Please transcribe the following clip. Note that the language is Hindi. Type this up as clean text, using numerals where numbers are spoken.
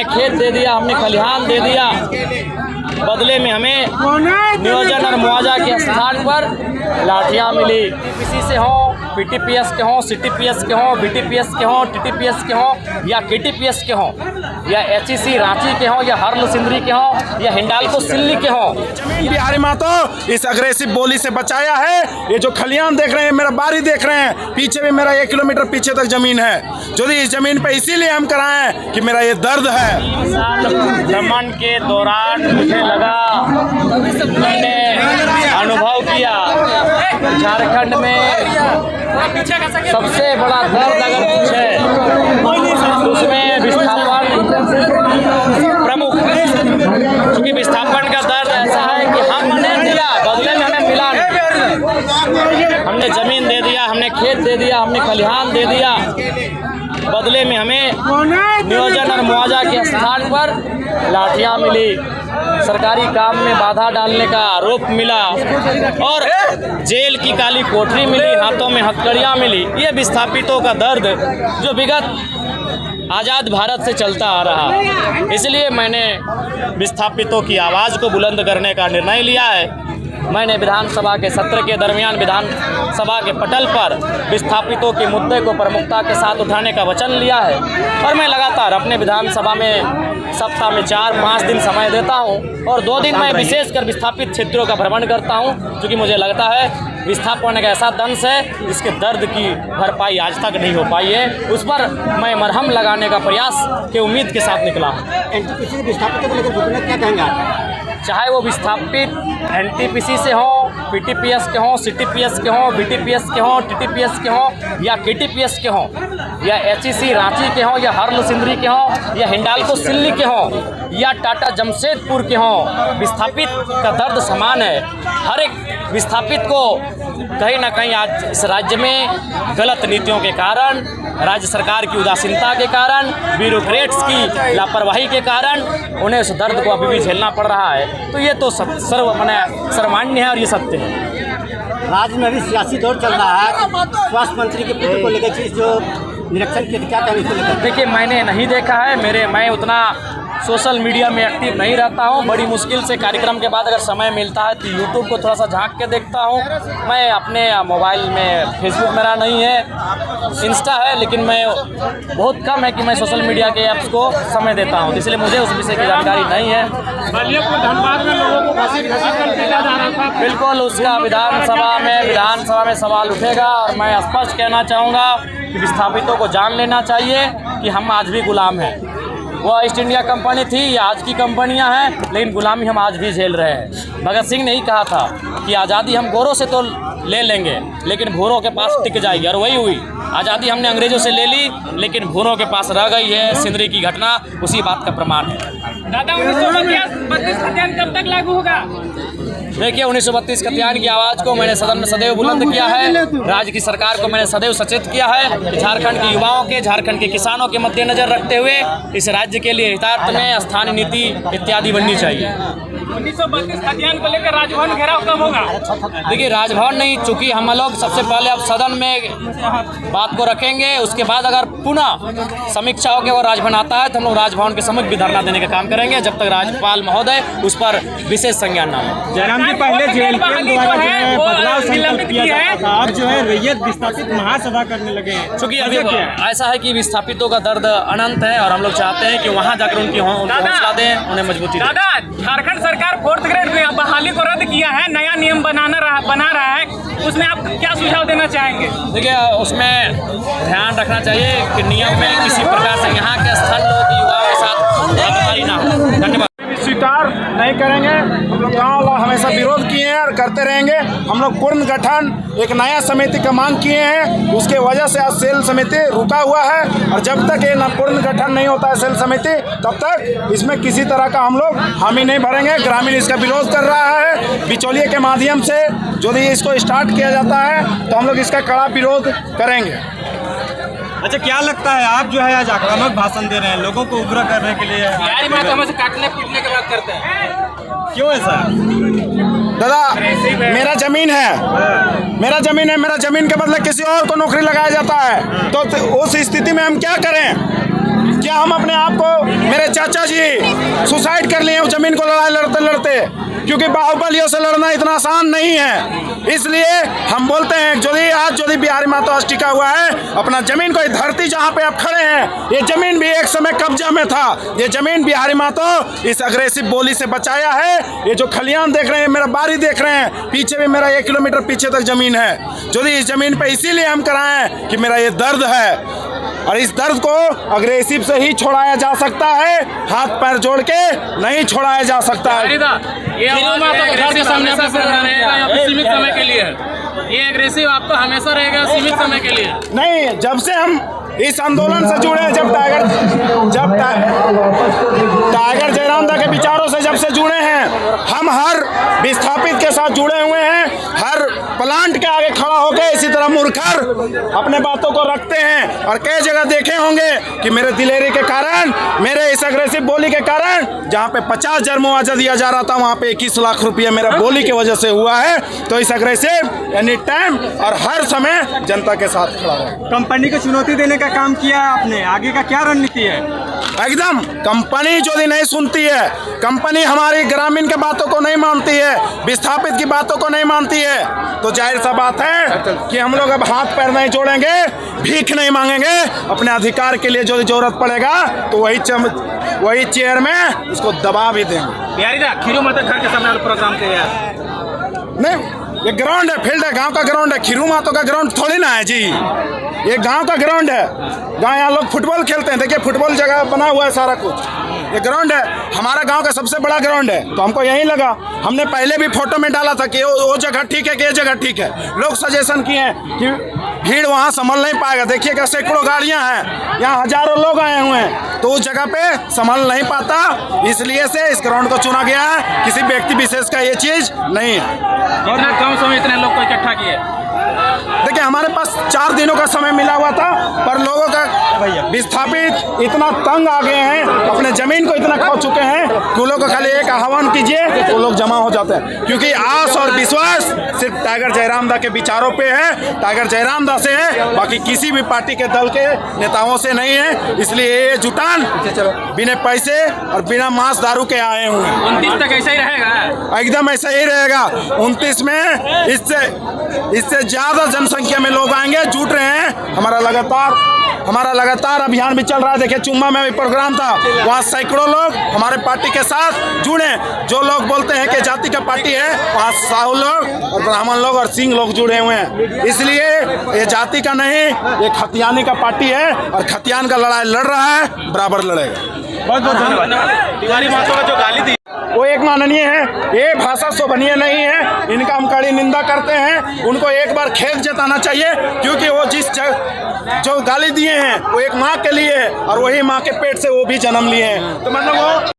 खेत दे दिया, हमने खलिहान दे दिया, बदले में हमें नियोजन और मुआवजा के स्थान पर लाठियाँ मिली। किसी से हो, पीटीपीएस के हों, सीटीपीएस के हों, बीटीपीएस के हों, टीटीपीएस के हों या केटीपीएस के हों, या एचईसी रांची के हों, या हर्ल सिंदरी के हों, या हिंडाल्को सिल्ली के हों। बिहारी महतो इस अग्रेसिव बोली से बचाया है। ये जो खलियान देख रहे हैं, मेरा बारी देख रहे हैं, पीछे भी मेरा 1 किलोमीटर पीछे तक जमीन है। जो इस जमीन पे इसीलिए हम कराएं कि मेरा ये दर्द है। दमन के दौरान मुझे लगा, मैंने अनुभव किया, झारखंड में सबसे बड़ा दर्द अगर कुछ है उसमें विस्थापन प्रमुख, क्योंकि विस्थापन का दर्द ऐसा है कि हमने दिया, बदले में हमें मिला नहीं। हमने जमीन दे दिया, हमने खेत दे दिया, हमने खलिहान दे दिया, बदले में हमें नियोजन और मुआवजा के स्थान पर लाठियाँ मिली, सरकारी काम में बाधा डालने का आरोप मिला और जेल की काली कोठरी मिली, हाथों में हथकड़ियाँ मिली। ये विस्थापितों का दर्द जो विगत आज़ाद भारत से चलता आ रहा है, इसलिए मैंने विस्थापितों की आवाज़ को बुलंद करने का निर्णय लिया है। मैंने विधानसभा के सत्र के दरमियान विधानसभा के पटल पर विस्थापितों के मुद्दे को प्रमुखता के साथ उठाने का वचन लिया है और मैं लगातार अपने विधानसभा में सप्ताह में 4-5 दिन समय देता हूं और 2 दिन मैं विशेषकर विस्थापित क्षेत्रों का भ्रमण करता हूं, क्योंकि मुझे लगता है विस्थापन एक ऐसा दंश है जिसके दर्द की भरपाई आज तक नहीं हो पाई है। उस पर मैं मरहम लगाने का प्रयास के उम्मीद के साथ निकला हूँ। एनटीपीसी विस्थापितों को लेकर क्या कहेंगे आप? चाहे वो विस्थापित एनटीपीसी से हों, पीटीपीएस के हों, सीटीपीएस के हों, बीटीपीएस के हों, टीटीपीएस के हों या केटीपीएस के हों, या एचईसी रांची के हों, या हर्ल सिंदरी के हों, या हिंडाल्को सिल्ली के हों, या टाटा जमशेदपुर के हों, विस्थापित का दर्द समान है। हर एक विस्थापित को कहीं ना कहीं आज इस राज्य में गलत नीतियों के कारण, राज्य सरकार की उदासीनता के कारण, ब्यूरोक्रेट्स की लापरवाही के कारण उन्हें उस दर्द को अभी भी झेलना पड़ रहा है। तो ये तो सर्वमान्य है और ये सत्य है। राज्य में अभी सियासी दौर चल रहा है, स्वास्थ्य मंत्री के पुत्र को लेकर चीज़ जो निरीक्षण किया, क्या कहेंगे? देखिए, मैंने नहीं देखा है, मैं उतना सोशल मीडिया में एक्टिव नहीं रहता हूं। बड़ी मुश्किल से कार्यक्रम के बाद अगर समय मिलता है तो यूट्यूब को थोड़ा सा झांक के देखता हूं। मैं अपने मोबाइल में फेसबुक मेरा नहीं है, इंस्टा है, लेकिन मैं बहुत कम है कि मैं सोशल मीडिया के ऐप्स को समय देता हूं, इसलिए मुझे उस विषय की जानकारी नहीं है। धनबाद में लोगों को घसीट कर भेजा जा रहा था। बिल्कुल उसका विधानसभा में सवाल उठेगा और मैं स्पष्ट कहना चाहूँगा कि विस्थापितों को जान लेना चाहिए कि हम आज भी गुलाम हैं। वो ईस्ट इंडिया कंपनी थी या आज की कंपनियां हैं, लेकिन गुलामी हम आज भी झेल रहे हैं। भगत सिंह ने ही कहा था कि आज़ादी हम गोरों से तो ले लेंगे, लेकिन भूरों के पास टिक जाएगी, और वही हुई। आज़ादी हमने अंग्रेज़ों से ले ली, लेकिन भूरों के पास रह गई है। सिंदरी की घटना उसी बात का प्रमाण है। दादा, 1932 खतियान कब तक लागू होगा? देखिए, 1932 खतियान की आवाज़ को मैंने सदन में सदैव बुलंद किया है। राज्य की सरकार को मैंने सदैव सचेत किया है कि झारखंड के युवाओं के, झारखंड के किसानों के मद्देनजर रखते हुए इस राज्य के लिए हितार्थ में स्थानीय नीति इत्यादि बननी चाहिए। 1932 खतियान को लेकर राजभवन घेराव कब होगा? देखिए, राजभवन नहीं, चूँकि हम लोग सबसे पहले अब सदन में बात को रखेंगे, उसके बाद अगर पुनः समीक्षा होकर और राजभवन आता है तो हम लोग राजभवन के सम्मुख भी धरना देने का काम करेंगे, जब तक राज्यपाल महोदय उस पर विशेष संज्ञान न हो। जयराम जी, पहले जेएलपीएम द्वारा जो है बदलाव संकल्प किया जाता था, अब जो है रैयत विस्थापित महासभा करने लगे हैं। क्योंकि अभी ऐसा है कि विस्थापितों का दर्द अनंत है और हम लोग चाहते हैं कि वहाँ जाकर उनकी हौसला दें, उन्हें मजबूती दें। दादा, झारखंड सरकार 4th ग्रेड में बहाली को रद्द किया है, नया नियम बना रहा है, उसमें आप क्या सुझाव देना चाहेंगे? देखिए, उसमें ध्यान रखना चाहिए कि नियम में किसी प्रकार से यहाँ के स्थानीय लोगों की युवाओं के साथ लापरवाही ना हो। धन्यवाद। स्वीकार नहीं करेंगे। हम लोग गाँव वाला हमेशा विरोध किए हैं और करते रहेंगे। हम लोग पूर्ण गठन एक नया समिति का मांग किए हैं, उसके वजह से आज सेल समिति रुका हुआ है और जब तक ये पूर्ण गठन नहीं होता है सेल समिति, तब तक इसमें किसी तरह का हम लोग हामी नहीं भरेंगे। ग्रामीण इसका विरोध कर रहा है, बिचौलिए के माध्यम से यदि इसको स्टार्ट किया जाता है तो हम लोग इसका कड़ा विरोध करेंगे। अच्छा, क्या लगता है, आप जो है आज आक्रामक भाषण दे रहे हैं, लोगों को उग्र करने के लिए? बिहारी महतो हमसे काटने पीटने की बात करते हैं, क्यों ऐसा? दादा, मेरा जमीन है, मेरा जमीन के बदले किसी और को नौकरी लगाया जाता है, तो उस स्थिति में हम क्या करें? क्या हम अपने आप को, मेरे चाचा जी सुसाइड कर लिए जमीन को लड़ाई लड़ते लड़ते, क्योंकि बाहुबलियों से लड़ना इतना आसान नहीं है। इसलिए हम बोलते हैं यदि बिहारी महतो आज टिका हुआ है अपना जमीन को, धरती जहाँ पे आप खड़े हैं ये जमीन भी एक समय कब्जा में था। ये जमीन बिहारी महतो इस अग्रेसिव बोली से बचाया है। ये जो खलियान देख रहे हैं, मेरा बारी देख रहे हैं, पीछे भी मेरा 1 किलोमीटर पीछे तक जमीन है। यदि इस जमीन पे इसीलिए हम कराएं कि मेरा ये दर्द है, और इस दर्द को अग्रेसिव से ही छोड़ाया जा सकता है, हाथ पैर जोड़ के नहीं छोड़ाया जा सकता है। ये सीमित समय के लिए है, ये एग्रेसिव आपको हमेशा रहेगा सीमित समय के लिए नहीं। जब से हम इस आंदोलन से जुड़े हैं, जब टाइगर जयराम दा के विचारों से जब से जुड़े हैं, हम हर विस्थापित के साथ जुड़े हुए हैं। हर प्लांट के आगे खड़ा होकर इसी तरह मुरखर अपने बातों को रखते हैं। और कई जगह देखे होंगे कि मेरे दिलेरी के कारण, मेरे इस अग्रेसिव बोली के कारण, जहाँ पे 50,000 मुआवजा दिया जा रहा था वहाँ पे 21 लाख रुपये मेरा बोली की वजह से हुआ है। तो इस अग्रेसिव एनी टाइम और हर समय जनता के साथ खड़ा है। कंपनी को चुनौती देने का काम किया है आपने, आगे का क्या रणनीति है? एकदम कंपनी जो नहीं सुनती है, कंपनी हमारी ग्रामीण के बातों को नहीं मानती है, विस्थापित की बातों को नहीं मानती है, तो जाहिर सा बात है कि हम लोग अब हाथ पैर नहीं जोड़ेंगे, भीख नहीं मांगेंगे। अपने अधिकार के लिए जो जरूरत पड़ेगा तो वही चेयर में उसको दबा भी देंगे। बिहारी दा खीरू महतो घर के सामने प्रोग्राम किया नहीं, ये ग्राउंड है, फील्ड है, गांव का ग्राउंड है। खीरू महतो का ग्राउंड थोड़ी ना है जी, ये गांव का ग्राउंड है। यहाँ लोग फुटबॉल खेलते हैं, देखिए फुटबॉल जगह बना हुआ है सारा कुछ। ये ग्राउंड है, हमारा गांव का सबसे बड़ा ग्राउंड है, तो हमको यही लगा। हमने पहले भी फोटो में डाला था कि वो जगह ठीक है कि ये जगह ठीक है। लोग सजेशन किए हैं कि भीड़ वहाँ संभल नहीं पाएगा, देखिए कि सैकड़ों गाड़ियाँ हैं, यहाँ हजारों लोग आए हुए हैं, तो उस जगह पे संभल नहीं पाता। इसलिए से इस ग्राउंड को चुना गया है, किसी व्यक्ति विशेष का ये चीज़ नहीं है। इतना कम समय इतने लोग को इकट्ठा किए। देखिए हमारे पास 4 दिनों का समय मिला हुआ था, पर लोगों का विस्थापित इतना तंग आ गए हैं, अपने जमीन को इतना खो चुके हैं कि लोगों को खाली एक आह्वान कीजिए वो लोग जमा हो जाते हैं। क्योंकि आस और विश्वास सिर्फ टाइगर जयराम दा के विचारों पे है, टाइगर जयराम दा से है, बाकी किसी भी पार्टी के दल के नेताओं से नहीं है। इसलिए ये जुटान बिना पैसे और बिना मांस दारू के आए हुए हैं। 29 तक ऐसा ही रहेगा, एकदम ऐसा ही रहेगा। 29 में इससे ज़्यादा जनसंख्या में लोग आएंगे, जुट रहे हैं। हमारा लगातार अभियान भी चल रहा है। देखिए चुम्बा में भी प्रोग्राम था, वहाँ सैकड़ों लोग हमारे पार्टी के साथ जुड़े। जो लोग बोलते हैं कि जाति का पार्टी है, वहाँ साहू लोग और ब्राह्मण लोग और सिंह लोग जुड़े हुए हैं। इसलिए ये जाति का नहीं, ये खतियानी का पार्टी है, और खतियान का लड़ाई लड़ रहा है, बराबर लड़ेगा। बहुत बहुत धन्यवाद। बिहारी महतो का जो गाली दी वो एक माननीय है, ये भाषा शोभनीय नहीं है, इनका हम कड़ी निंदा करते हैं। उनको एक बार खेद जताना चाहिए, क्योंकि वो जो गाली दिए हैं वो एक माँ के लिए है, और वही माँ के पेट से वो भी जन्म लिए हैं। तो मतलब वो